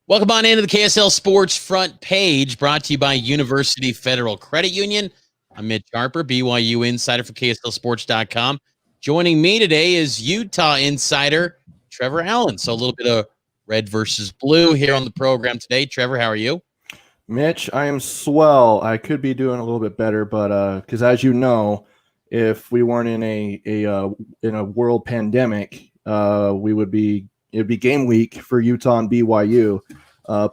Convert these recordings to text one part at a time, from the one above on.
Welcome on into the KSL Sports Front Page, brought to you by University Federal Credit Union. I'm Mitch Harper, BYU Insider for KSLSports.com. Joining me today is Utah Insider Trevor Allen. So a little bit of red versus blue here on the program today. Trevor, how are you? Mitch, I am swell. I could be doing a little bit better, but because as you know, if we weren't in a world pandemic, it'd be game week for Utah and BYU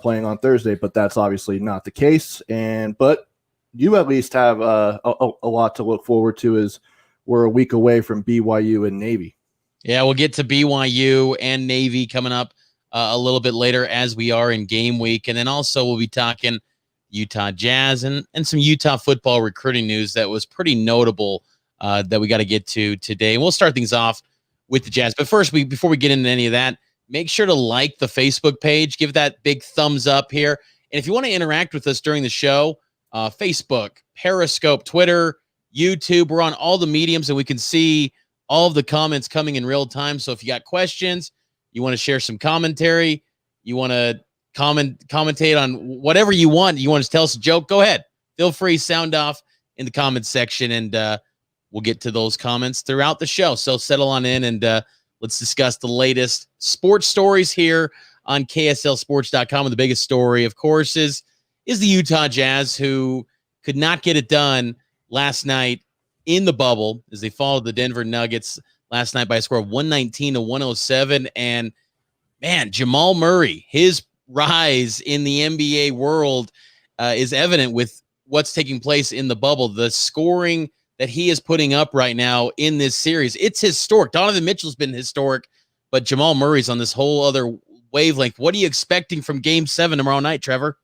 playing on Thursday. But that's obviously not the case. But you at least have a lot to look forward to, as we're a week away from BYU and Navy. Yeah, we'll get to BYU and Navy coming up a little bit later as we are in game week. And then also we'll be talking Utah Jazz and some Utah football recruiting news that was pretty notable that we got to get to today. And we'll start things off with the Jazz. But first, before we get into any of that, make sure to like the Facebook page. Give that big thumbs up here. And if you want to interact with us during the show, Facebook, Periscope, Twitter, YouTube, we're on all the mediums, and we can see all of the comments coming in real time. So if you got questions, you want to share some commentary, you want to commentate on whatever you want to tell us a joke, go ahead. Feel free, sound off in the comments section, and we'll get to those comments throughout the show. So settle on in, and let's discuss the latest sports stories here on KSLSports.com. And the biggest story, of course, is the Utah Jazz, who could not get it done last night in the bubble as they followed the Denver Nuggets last night by a score of 119-107. And man, Jamal Murray, his rise in the NBA world is evident with what's taking place in the bubble. The scoring that he is putting up right now in this series, it's historic. Donovan Mitchell's been historic, but Jamal Murray's on this whole other wavelength. What are you expecting from Game 7 tomorrow night, Trevor?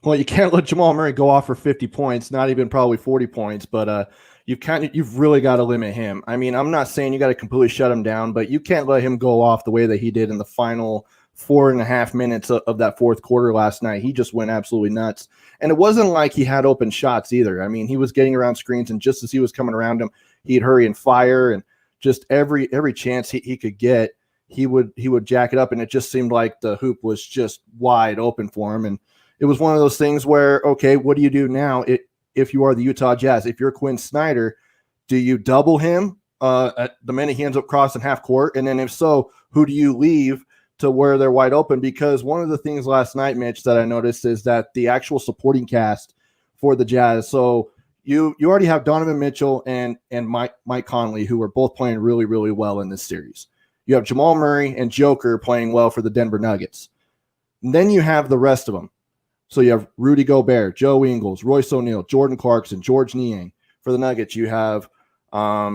Well, you can't let Jamal Murray go off for 50 points, not even probably 40 points, but you've really got to limit him. I mean, I'm not saying you got to completely shut him down, but you can't let him go off the way that he did in the final 4.5 minutes of that fourth quarter last night. He just went absolutely nuts. And it wasn't like he had open shots either. I mean, he was getting around screens, and just as he was coming around him, he'd hurry and fire, and just every chance he could get, he would jack it up, and it just seemed like the hoop was just wide open for him. And it was one of those things where, okay, what do you do now if you are the Utah Jazz? If you're Quinn Snyder, do you double him at the minute he ends up crossing half court? And then if so, who do you leave to where they're wide open? Because one of the things last night, Mitch, that I noticed is that the actual supporting cast for the Jazz, so you already have Donovan Mitchell and Mike Conley, who are both playing really, really well in this series. You have Jamal Murray and Joker playing well for the Denver Nuggets. And then you have the rest of them. So you have Rudy Gobert, Joe Ingles, Royce O'Neal, Jordan Clarkson, George Niang. For the Nuggets, you have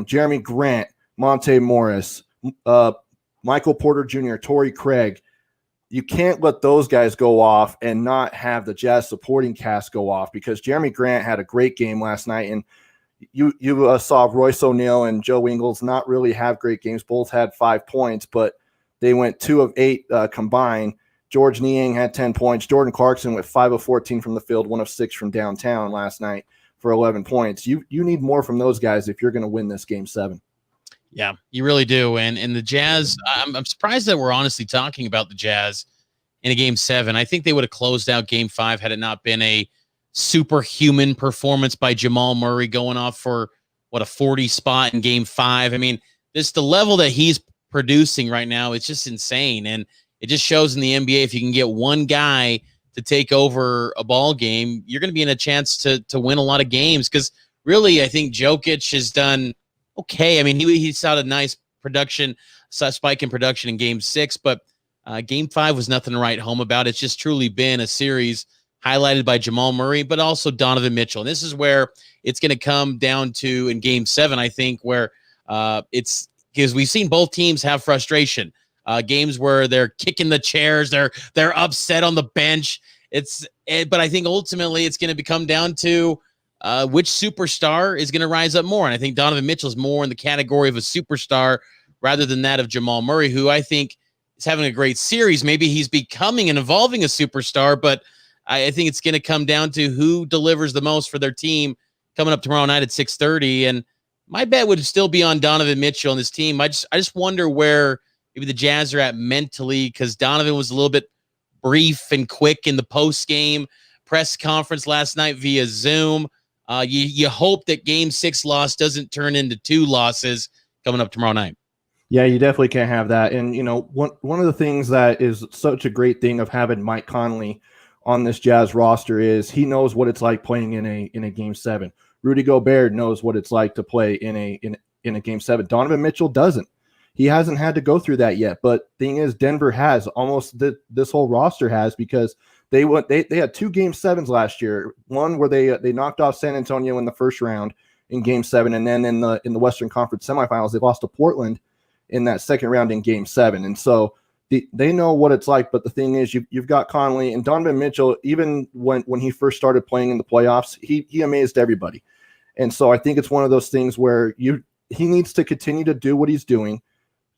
Jeremy Grant, Monte Morris, Michael Porter Jr., Torrey Craig. You can't let those guys go off and not have the Jazz supporting cast go off, because Jeremy Grant had a great game last night, and you saw Royce O'Neal and Joe Ingles not really have great games. Both had 5 points, but they went 2 of 8 combined. George Niang had 10 points. Jordan Clarkson went 5 of 14 from the field, 1 of 6 from downtown last night for 11 points. You need more from those guys if you're going to win this Game 7. Yeah, you really do. And the Jazz, I'm surprised that we're honestly talking about the Jazz in a Game 7. I think they would have closed out Game 5 had it not been a superhuman performance by Jamal Murray going off for, a 40 spot in Game 5. I mean, the level that he's producing right now, it's just insane. And it just shows in the NBA, if you can get one guy to take over a ball game, you're going to be in a chance to win a lot of games. Because really, I think Jokic has done okay. I mean, he saw a nice spike in production in Game 6, but Game 5 was nothing to write home about. It's just truly been a series highlighted by Jamal Murray, but also Donovan Mitchell. And this is where it's going to come down to in Game 7, I think, where it's because we've seen both teams have frustration. Games where they're kicking the chairs, they're upset on the bench. But I think ultimately it's going to come down to which superstar is going to rise up more. And I think Donovan Mitchell is more in the category of a superstar rather than that of Jamal Murray, who I think is having a great series. Maybe he's becoming and evolving a superstar, but I think it's going to come down to who delivers the most for their team coming up tomorrow night at 6:30. And my bet would still be on Donovan Mitchell and his team. I just wonder where maybe the Jazz are at mentally, because Donovan was a little bit brief and quick in the post-game press conference last night via Zoom. You hope that Game 6 loss doesn't turn into 2 losses coming up tomorrow night. Yeah, you definitely can't have that. And, one of the things that is such a great thing of having Mike Conley on this Jazz roster is he knows what it's like playing in a Game 7. Rudy Gobert knows what it's like to play in a Game 7. Donovan Mitchell doesn't. He hasn't had to go through that yet. But thing is, Denver has almost this whole roster has, because they had 2 Game 7s last year. One where they knocked off San Antonio in the first round in Game 7, and then in the Western Conference semifinals they lost to Portland in that second round in Game 7. And so they know what it's like. But the thing is, you've got Conley and Donovan Mitchell. Even when he first started playing in the playoffs, he amazed everybody. And so I think it's one of those things where he needs to continue to do what he's doing.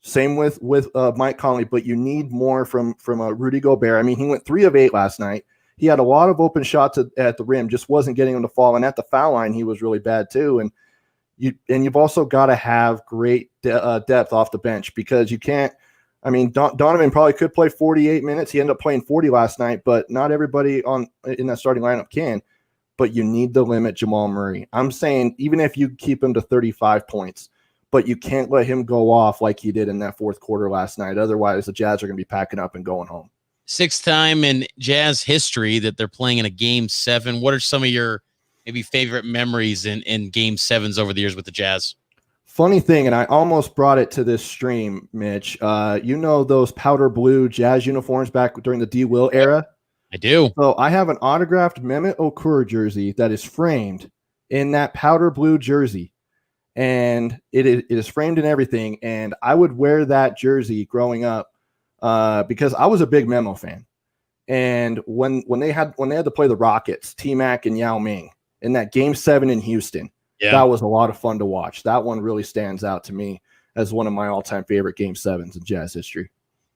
Same with Mike Conley, but you need more from Rudy Gobert. I mean, he went 3 of 8 last night. He had a lot of open shots at the rim, just wasn't getting them to fall. And at the foul line, he was really bad too. And you've also got to have great depth off the bench, because you can't. I mean, Donovan probably could play 48 minutes. He ended up playing 40 last night, but not everybody in that starting lineup can. But you need to limit Jamal Murray. I'm saying even if you keep him to 35 points, but you can't let him go off like he did in that fourth quarter last night. Otherwise, the Jazz are going to be packing up and going home. 6th time in Jazz history that they're playing in a Game 7. What are some of your maybe favorite memories in Game 7s over the years with the Jazz? Funny thing, and I almost brought it to this stream, Mitch. Those powder blue Jazz uniforms back during the D. Will era? I do. So I have an autographed Mehmet Okur jersey that is framed in that powder blue jersey. And it is framed and everything. And I would wear that jersey growing up because I was a big Memo fan. And when they had to play the Rockets, T-Mac and Yao Ming in that Game 7 in Houston, that was a lot of fun to watch. That one really stands out to me as one of my all-time favorite Game 7s in Jazz history.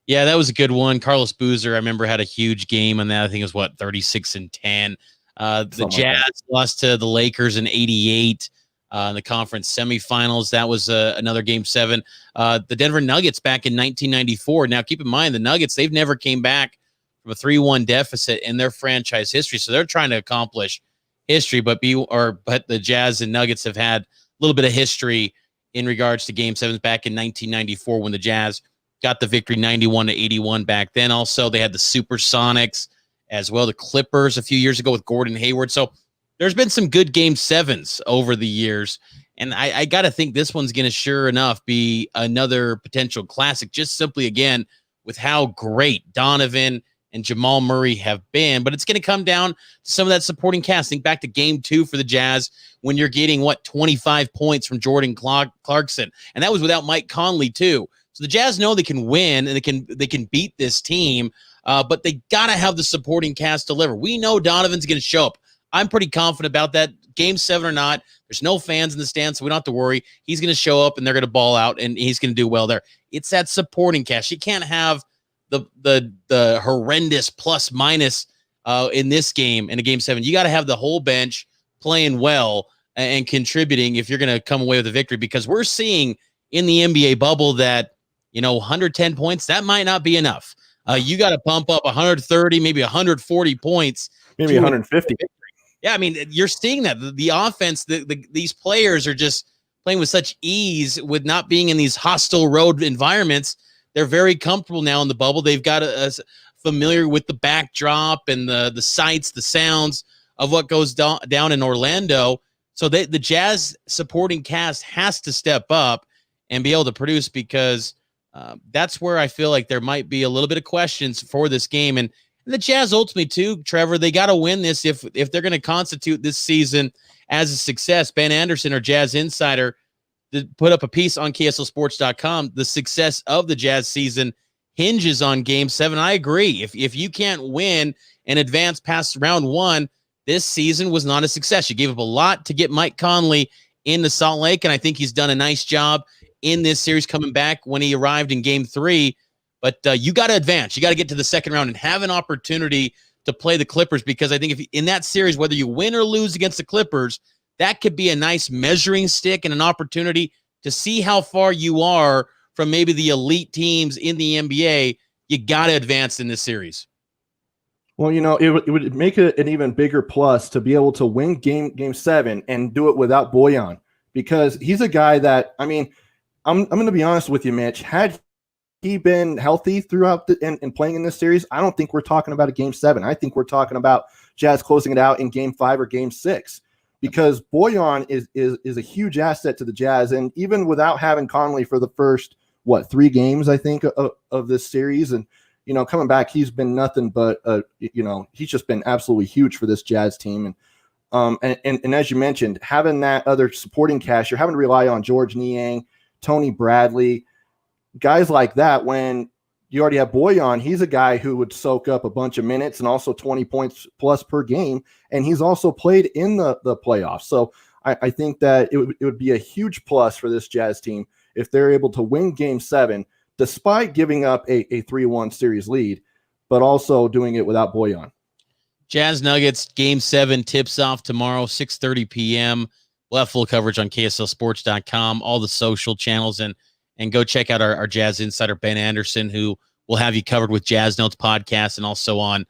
Yeah, that was a good one. Carlos Boozer, I remember, had a huge game on that. I think it was 36-10. The Jazz lost to the Lakers in 88 in the conference semifinals. That was another Game 7. The Denver Nuggets back in 1994. Now, keep in mind, the Nuggets, they've never came back from a 3-1 deficit in their franchise history, so they're trying to accomplish history. But the Jazz and Nuggets have had a little bit of history in regards to Game 7s back in 1994 when the Jazz got the victory 91-81 back then. Also, they had the Supersonics as well, the Clippers a few years ago with Gordon Hayward. So there's been some good Game 7s over the years. And I got to think this one's going to sure enough be another potential classic, just simply, again, with how great Donovan and Jamal Murray have been. But it's going to come down to some of that supporting cast. Think back to Game 2 for the Jazz when you're getting, 25 points from Jordan Clarkson. And that was without Mike Conley, too. So the Jazz know they can win and they can beat this team, but they got to have the supporting cast deliver. We know Donovan's going to show up. I'm pretty confident about that. Game 7 or not, there's no fans in the stands, so we don't have to worry. He's going to show up, and they're going to ball out, and he's going to do well there. It's that supporting cast. You can't have the horrendous plus-minus in this game, in a Game 7. You got to have the whole bench playing well and contributing if you're going to come away with a victory, because we're seeing in the NBA bubble that 110 points, that might not be enough. You got to pump up 130, maybe 140 points. Maybe 150. Yeah, I mean, you're seeing that. The offense, these players are just playing with such ease with not being in these hostile road environments. They're very comfortable now in the bubble. They've got familiar with the backdrop and the sights, the sounds of what goes down in Orlando. So the Jazz supporting cast has to step up and be able to produce, because that's where I feel like there might be a little bit of questions for this game. And the Jazz ultimately, too, Trevor, they got to win this if they're going to constitute this season as a success. Ben Anderson, our Jazz insider, put up a piece on KSLSports.com. The success of the Jazz season hinges on Game 7. I agree. If you can't win and advance past round 1, this season was not a success. You gave up a lot to get Mike Conley into Salt Lake, and I think he's done a nice job in this series coming back when he arrived in Game 3. But you got to advance. You got to get to the second round and have an opportunity to play the Clippers, because I think if in that series, whether you win or lose against the Clippers, that could be a nice measuring stick and an opportunity to see how far you are from maybe the elite teams in the NBA. You got to advance in this series. Well, it would make it an even bigger plus to be able to win game 7 and do it without Boyan, because he's a guy that, I mean, I'm going to be honest with you, Mitch. Had he been healthy throughout and playing in this series, I don't think we're talking about a game 7. I think we're talking about Jazz closing it out in game 5 or game 6, because Boyan is a huge asset to the Jazz. And even without having Conley for the first, 3 games, I think, of this series, and coming back, he's been nothing but, he's just been absolutely huge for this Jazz team. And as you mentioned, having that other supporting cast, you're having to rely on George Niang, Tony Bradley, guys like that. When you already have Boyan, he's a guy who would soak up a bunch of minutes and also 20 points plus per game. And he's also played in the playoffs. So I think that it would be a huge plus for this Jazz team if they're able to win game 7, despite giving up a 3-1 series lead, but also doing it without Boyan. Jazz Nuggets game 7 tips off tomorrow, 6:30 p.m. We'll have full coverage on KSLSports.com, all the social channels, and go check out our Jazz insider, Ben Anderson, who will have you covered with Jazz Notes podcast and also on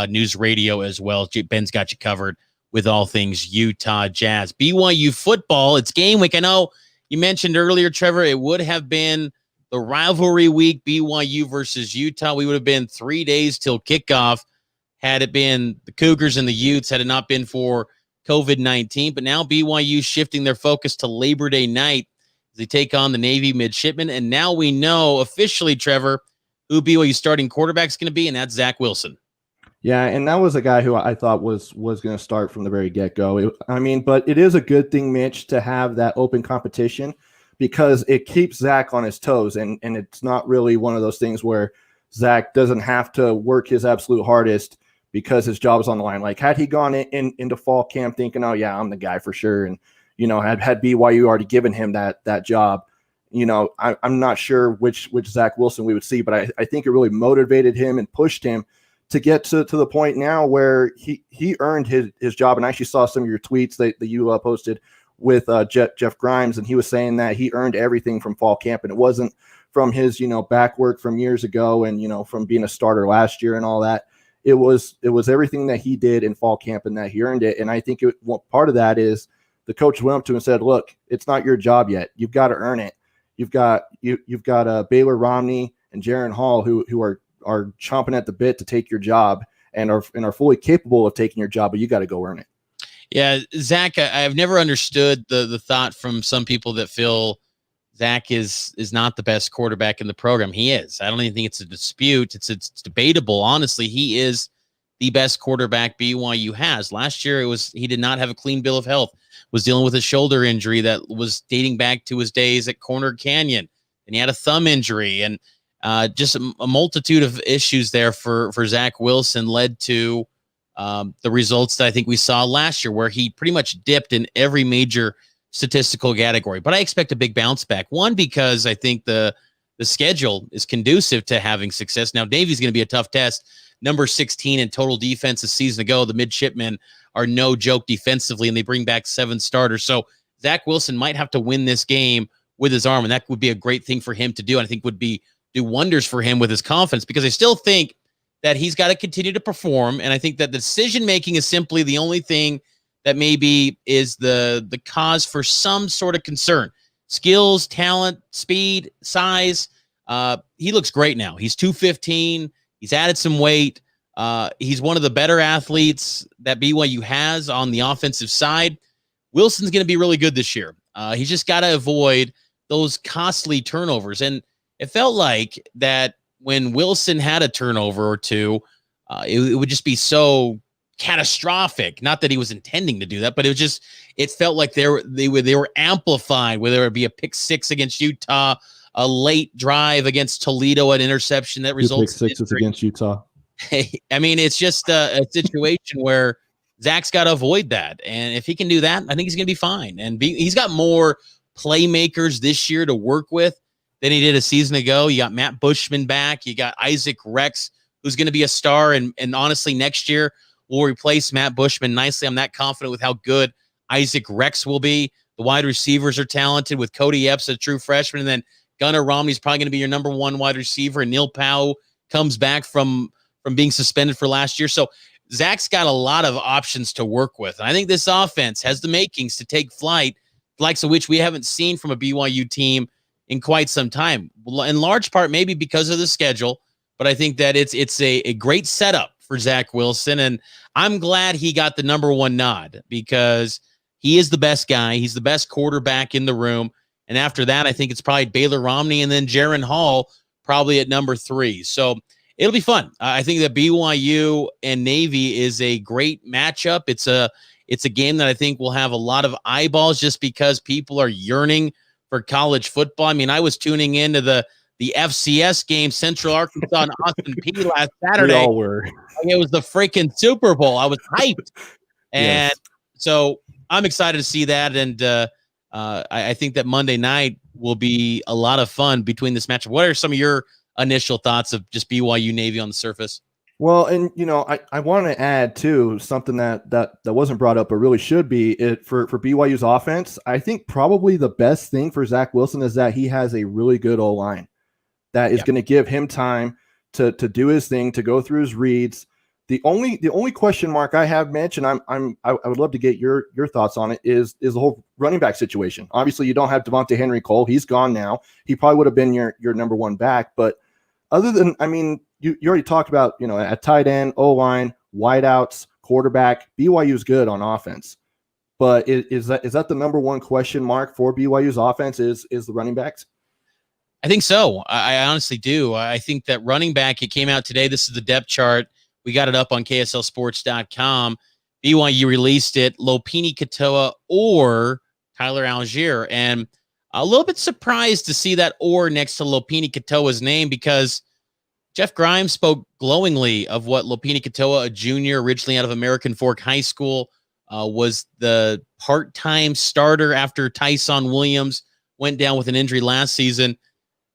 News Radio as well. Ben's got you covered with all things Utah Jazz. BYU football, it's game week. I know you mentioned earlier, Trevor, it would have been the rivalry week, BYU versus Utah. We would have been 3 days till kickoff had it been the Cougars and the Utes, had it not been for COVID-19. But now BYU shifting their focus to Labor Day night as they take on the Navy midshipmen. And now we know officially, Trevor, who BYU starting quarterback is going to be, and that's Zach Wilson. Yeah, and that was a guy who I thought was going to start from the very get-go. But it is a good thing, Mitch, to have that open competition, because it keeps Zach on his toes, and it's not really one of those things where Zach doesn't have to work his absolute hardest because his job is on the line. Like, had he gone into fall camp thinking, oh yeah, I'm the guy for sure, and had BYU already given him that job, I'm not sure which Zach Wilson we would see, but I think it really motivated him and pushed him to get to the point now where he earned his job. And I actually saw some of your tweets that you posted with Jeff Grimes, and he was saying that he earned everything from fall camp, and it wasn't from his back work from years ago and from being a starter last year and all that. It was everything that he did in fall camp, and that he earned it. And I think part of that is the coach went up to him and said, look, it's not your job yet. You've got to earn it. You've got Baylor Romney and Jaron Hall who are chomping at the bit to take your job and are fully capable of taking your job, but you got to go earn it. Yeah, Zach, I've never understood the thought from some people that feel Zach is not the best quarterback in the program. He is. I don't even think it's a dispute. It's debatable. Honestly, he is the best quarterback BYU has. Last year, he did not have a clean bill of health. Was dealing with a shoulder injury that was dating back to his days at Corner Canyon, and he had a thumb injury, and just a multitude of issues there for Zach Wilson led to the results that I think we saw last year, where he pretty much dipped in every major statistical category. But I expect a big bounce back. One, because I think the schedule is conducive to having success. Now, Navy's going to be a tough test. Number 16 in total defense a season ago. The midshipmen are no joke defensively, and they bring back 7 starters. So Zach Wilson might have to win this game with his arm, and that would be a great thing for him to do. And I think would do wonders for him with his confidence, because I still think that he's got to continue to perform. And I think that the decision-making is simply the only thing that maybe is the cause for some sort of concern. Skills, talent, speed, size. He looks great now. He's 215. He's added some weight. He's one of the better athletes that BYU has on the offensive side. Wilson's going to be really good this year. He's just got to avoid those costly turnovers. And it felt like that when Wilson had a turnover or two, it would just be so catastrophic. Not that he was intending to do that, but it felt like they were amplified, whether it be a pick 6 against Utah, a late drive against Toledo, an interception that results in pick 6s against Utah. I mean, it's just a situation where Zach's got to avoid that. And if he can do that, I think he's going to be fine. And he's got more playmakers this year to work with than he did a season ago. You got Matt Bushman back. You got Isaac Rex, who's going to be a star. And honestly, next year will replace Matt Bushman nicely. I'm that confident with how good Isaac Rex will be. The wide receivers are talented with Cody Epps, a true freshman. And then Gunnar Romney's probably going to be your number 1 wide receiver. And Neil Powell comes back from from being suspended for last year. So Zach's got a lot of options to work with. And I think this offense has the makings to take flight, likes of which we haven't seen from a BYU team in quite some time. In large part, maybe because of the schedule, but I think that it's a great setup for Zach Wilson. And I'm glad he got the number one nod because he is the best guy. He's the best quarterback in the room. And after that, I think it's probably Baylor Romney and then Jaron Hall probably at number 3. So it'll be fun. I think that BYU and Navy is a great matchup. It's a game that I think will have a lot of eyeballs just because people are yearning for college football. I mean, I was tuning into the FCS game, Central Arkansas and Austin Peay last Saturday. We all were. It was the freaking Super Bowl. I was hyped. And Yes. so I'm excited to see that. And I think that Monday night will be a lot of fun between this matchup. What are some of your initial thoughts of just BYU Navy on the surface? Well, and I want to add too something that wasn't brought up, but really should be it for BYU's offense. I think probably the best thing for Zach Wilson is that he has a really good O-line that is going to give him time to do his thing, to go through his reads. The only question mark I have, Mitch, and I would love to get your thoughts on it, is the whole running back situation. Obviously, you don't have Devontae Henry Cole; he's gone now. He probably would have been your number one back, but other than, I mean, you already talked about, at tight end, O-line, wideouts, quarterback, BYU's good on offense. But is that the number one question mark for BYU's offense is the running backs? I think so. I honestly do. I think that running back, it came out today. This is the depth chart. We got it up on KSLSports.com. BYU released it. Lopini Katoa or Tyler Algier. And a little bit surprised to see that or next to Lopini Katoa's name because Jeff Grimes spoke glowingly of what Lopini Katoa, a junior originally out of American Fork High School, was the part-time starter after Tyson Williams went down with an injury last season.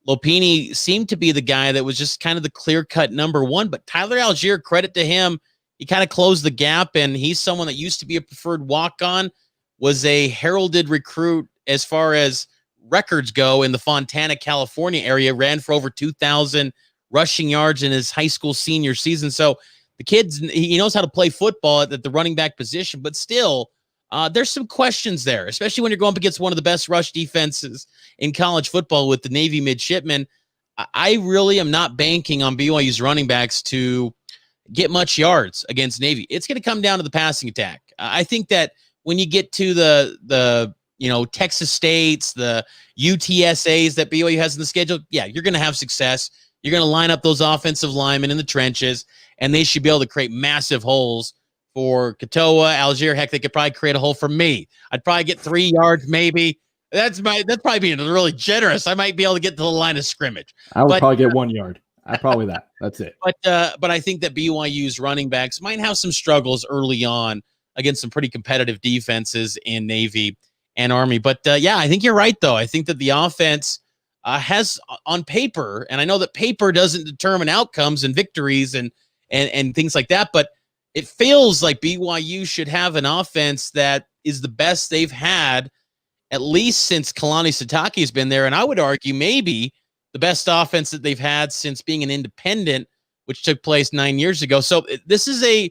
Lopini seemed to be the guy that was just kind of the clear-cut number one, but Tyler Algier, credit to him, he kind of closed the gap, and he's someone that used to be a preferred walk-on, was a heralded recruit as far as records go in the Fontana, California area, ran for over 2,000 rushing yards in his high school senior season. So the kid's, he knows how to play football at the running back position, but still, there's some questions there, especially when you're going up against one of the best rush defenses in college football with the Navy midshipmen. I really am not banking on BYU's running backs to get much yards against Navy. It's going to come down to the passing attack. I think that when you get to the Texas States, the UTSAs that BYU has in the schedule, yeah, you're going to have success. You're going to line up those offensive linemen in the trenches, and they should be able to create massive holes for Katoa, Algier. Heck, they could probably create a hole for me. I'd probably get 3 yards, maybe. That's probably being really generous. I might be able to get to the line of scrimmage. I would probably get 1 yard. That's it. But I think that BYU's running backs might have some struggles early on against some pretty competitive defenses in Navy and Army. But yeah, I think you're right, though. I think that the offense has on paper, and I know that paper doesn't determine outcomes and victories and things like that, but it feels like BYU should have an offense that is the best they've had at least since Kalani Sitake has been there. And I would argue maybe the best offense that they've had since being an independent, which took place 9 years ago. So this is a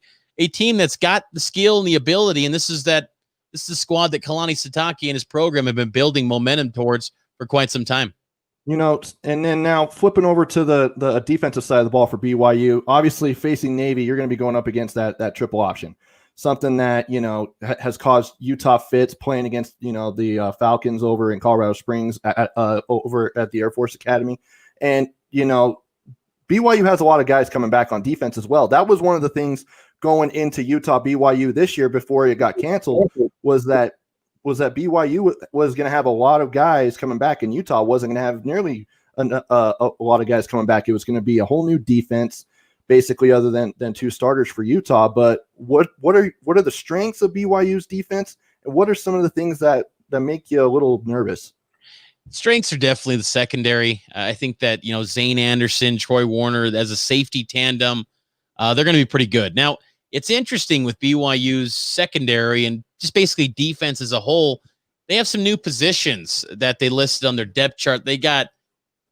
team that's got the skill and the ability, and this is the squad that Kalani Sitake and his program have been building momentum towards for quite some time. And then now flipping over to the defensive side of the ball for BYU, obviously facing Navy, you're going to be going up against that triple option, something that, has caused Utah fits playing against, the Falcons over in Colorado Springs over at the Air Force Academy. And, BYU has a lot of guys coming back on defense as well. That was one of the things going into Utah BYU this year before it got canceled was that BYU was going to have a lot of guys coming back, and Utah wasn't going to have nearly a lot of guys coming back. It was going to be a whole new defense, basically, other than 2 starters for Utah. But what are the strengths of BYU's defense, and what are some of the things that make you a little nervous? Strengths are definitely the secondary. I think that Zane Anderson, Troy Warner as a safety tandem, they're going to be pretty good. Now, it's interesting with BYU's secondary and just basically defense as a whole. They have some new positions that they listed on their depth chart. They got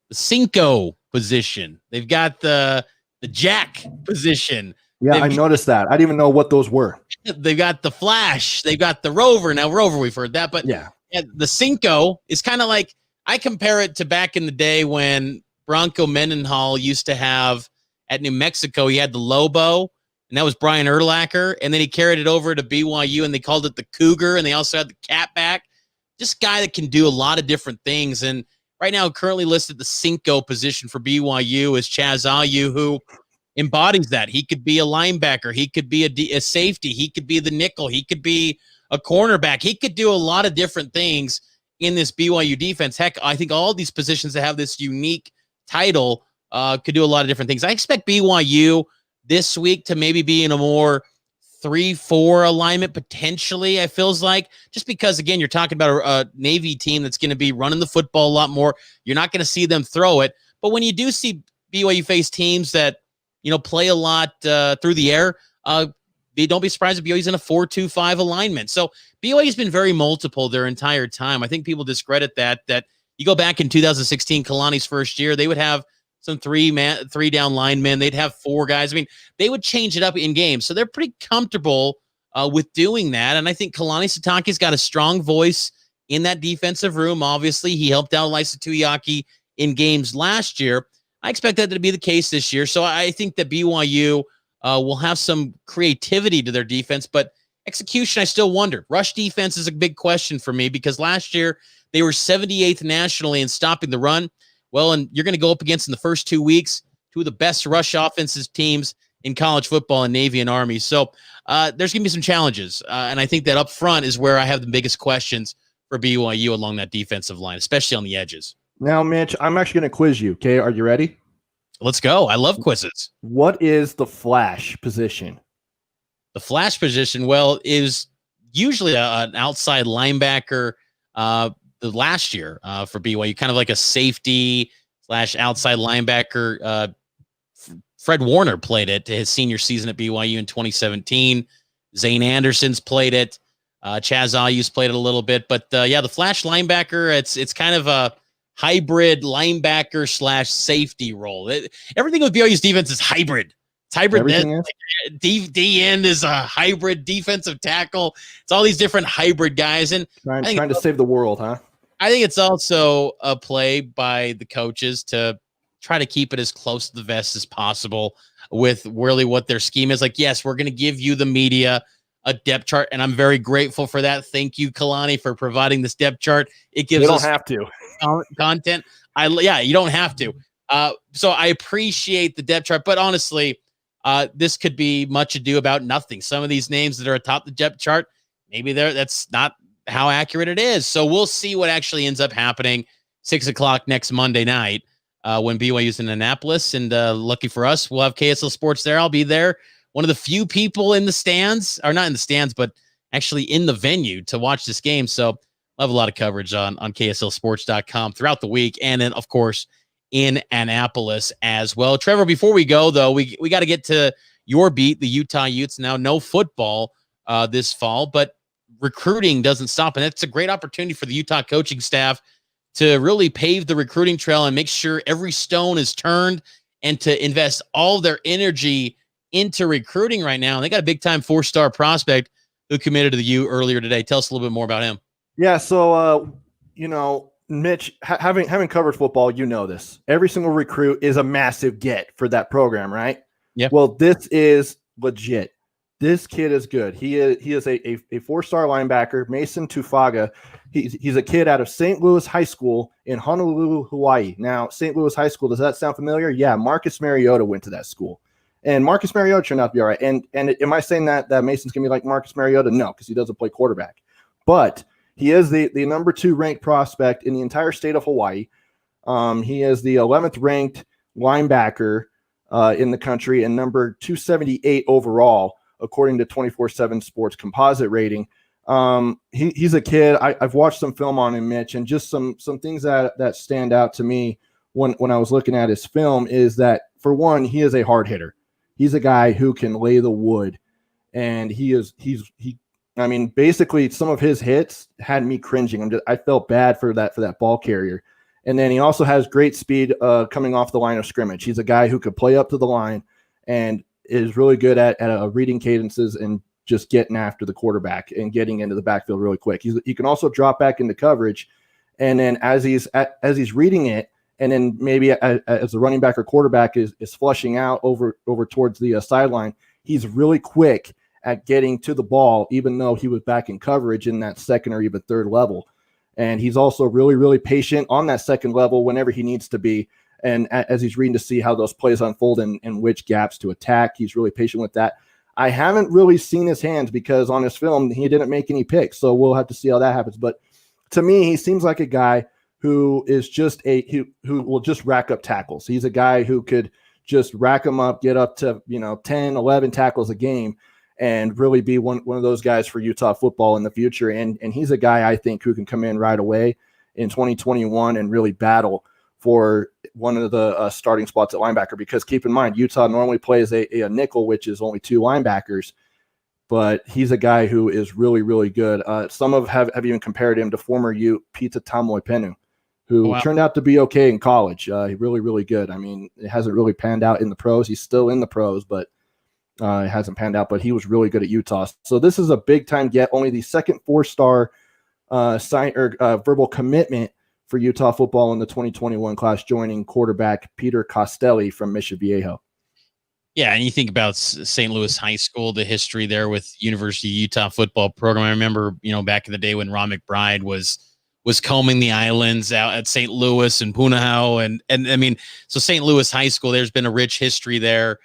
the Cinco position. They've got the the jack position. Yeah, I noticed that. I didn't even know what those were. They've got the flash. They've got the rover. Now, rover, we've heard that. But yeah the Cinco is kind of like, I compare it to back in the day when Bronco Mendenhall used to have at New Mexico, he had the Lobo, and that was Brian Urlacher. And then he carried it over to BYU, and they called it the Cougar, and they also had the Catback. Just a guy that can do a lot of different things. And right now, currently listed the Cinco position for BYU is Chaz Ayu, who embodies that. He could be a linebacker. He could be a safety. He could be the nickel. He could be a cornerback. He could do a lot of different things in this BYU defense. Heck, I think all these positions that have this unique title could do a lot of different things. I expect BYU this week to maybe be in a more 3-4 alignment, potentially, it feels like, just because, again, you're talking about a Navy team that's going to be running the football a lot more. You're not going to see them throw it. But when you do see BYU face teams that, play a lot through the air, don't be surprised if BYU's in a 4-2-5 alignment. So BYU's been very multiple their entire time. I think people discredit that you go back in 2016, Kalani's first year, they would have some three down linemen. They'd have 4 guys. I mean, they would change it up in games. So they're pretty comfortable with doing that. And I think Kalani Sitake's got a strong voice in that defensive room. Obviously, he helped out Lysa Tuiaki in games last year. I expect that to be the case this year. So I think that BYU will have some creativity to their defense, but execution, I still wonder. Rush defense is a big question for me because last year they were 78th nationally in stopping the run. Well, and you're going to go up against in the first 2 weeks 2 of the best rush offensive teams in college football in Navy and Army. So there's going to be some challenges. And I think that up front is where I have the biggest questions for BYU along that defensive line, especially on the edges. Now, Mitch, I'm actually going to quiz you. Okay. Are you ready? Let's go. I love quizzes. What is the flash position? The flash position, well, is usually an outside linebacker the last year for BYU, kind of like a safety / outside linebacker. Fred Warner played it his senior season at BYU in 2017. Zane Anderson's played it. Chaz Ayu's played it a little bit. But, the flash linebacker, it's kind of a hybrid linebacker / safety role. Everything with BYU's defense is hybrid. It's hybrid. D end is a hybrid defensive tackle. It's all these different hybrid guys. And trying to save the world, huh? I think it's also a play by the coaches to try to keep it as close to the vest as possible with really what their scheme is. Like, yes, we're going to give you, the media, a depth chart, and I'm very grateful for that. Thank you, Kalani, for providing this depth chart. It gives us have to content. You don't have to. So I appreciate the depth chart, but honestly, this could be much ado about nothing. Some of these names that are atop the depth chart, maybe that's not how accurate it is. So we'll see what actually ends up happening 6:00 next Monday night when BYU's in Annapolis. And lucky for us, we'll have KSL Sports there. I'll be there. One of the few people in the stands, or not in the stands, but actually in the venue to watch this game. So I'll have a lot of coverage on KSLSports.com throughout the week. And then, of course, in Annapolis as well. Trevor, before we go, though, we got to get to your beat, the Utah Utes. Now, no football this fall, but recruiting doesn't stop. And it's a great opportunity for the Utah coaching staff to really pave the recruiting trail and make sure every stone is turned and to invest all their energy into recruiting right now. And they got a big-time 4-star prospect who committed to the U earlier today. Tell us a little bit more about him. Yeah, so, Mitch, having covered football, this. Every single recruit is a massive get for that program, right? Yeah. Well, this is legit. This kid is good. He is a 4-star linebacker, Mason Tufaga. He's a kid out of St. Louis High School in Honolulu, Hawaii. Now, St. Louis High School, does that sound familiar? Yeah, Marcus Mariota went to that school. And Marcus Mariota turned out to be all right. And am I saying that Mason's going to be like Marcus Mariota? No, because he doesn't play quarterback. But he is the number 2 ranked prospect in the entire state of Hawaii. He is the 11th ranked linebacker in the country and number 278 overall, according to 24/7 Sports composite rating. He's a kid. I've watched some film on him, Mitch, and just some things that stand out to me when I was looking at his film is that, for one, he is a hard hitter. He's a guy who can lay the wood, and basically some of his hits had me cringing. I felt bad for that ball carrier. And then he also has great speed coming off the line of scrimmage. He's a guy who could play up to the line and is really good at reading cadences and just getting after the quarterback and getting into the backfield really quick. He can also drop back into coverage, and then as he's reading it, and then maybe as the running back or quarterback is flushing out over towards the sideline, he's really quick at getting to the ball, even though he was back in coverage in that second or even third level. And he's also really, really patient on that second level whenever he needs to be. And as he's reading to see how those plays unfold and which gaps to attack, he's really patient with that. I haven't really seen his hands because on his film, he didn't make any picks. So we'll have to see how that happens. But to me, he seems like a guy who is just who will just rack up tackles. He's a guy who could just rack them up, get up to 10, 11 tackles a game, and really be one of those guys for Utah football in the future. And he's a guy I think who can come in right away in 2021 and really battle for one of the starting spots at linebacker, because keep in mind, Utah normally plays a nickel, which is only 2 linebackers, but he's a guy who is really, really good. Some have even compared him to former Ute Pita Tamoipenu, who turned out to be okay in college. Really, really good. I mean, it hasn't really panned out in the pros. He's still in the pros, but it hasn't panned out, but he was really good at Utah. So this is a big time get, only the second 4-star verbal commitment for Utah football in the 2021 class, joining quarterback Peter Costelli from Mission Viejo. Yeah, and you think about St. Louis High School, the history there with University of Utah football program. I remember, back in the day when Ron McBride was combing the islands out at St. Louis and Punahou, and I mean, so St. Louis High School, there's been a rich history there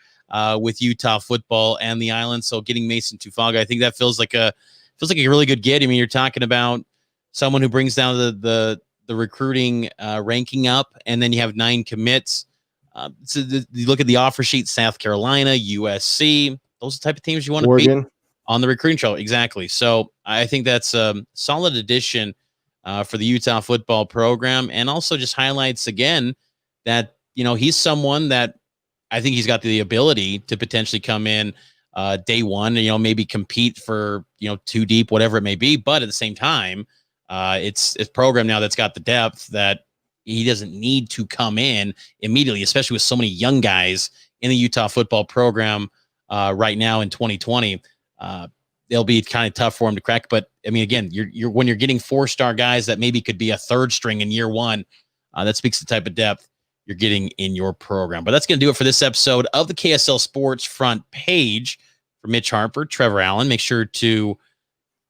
with Utah football and the island. So getting Mason Tufaga, I think that feels like a really good get. I mean, you're talking about someone who brings down the recruiting ranking up, and then you have 9 commits. So you look at the offer sheet: South Carolina, USC, those are the type of teams you want to be on the recruiting trail. Exactly. So I think that's a solid addition for the Utah football program, and also just highlights again that he's someone that I think he's got the ability to potentially come in day one, maybe compete for 2 deep, whatever it may be. But at the same time, it's a program now that's got the depth that he doesn't need to come in immediately, especially with so many young guys in the Utah football program right now in 2020. They'll be kind of tough for him to crack. But I mean, again, you're when you're getting 4-star guys that maybe could be a 3rd string in year 1, that speaks to the type of depth you're getting in your program. But that's going to do it for this episode of the KSL Sports Front Page. For Mitch Harper, Trevor Allen, make sure to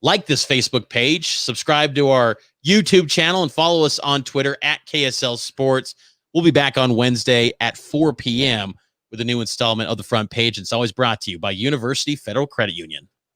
like this Facebook page, subscribe to our YouTube channel, and follow us on Twitter at KSL Sports. We'll be back on Wednesday at 4 p.m. with a new installment of the Front Page. It's always brought to you by University Federal Credit Union.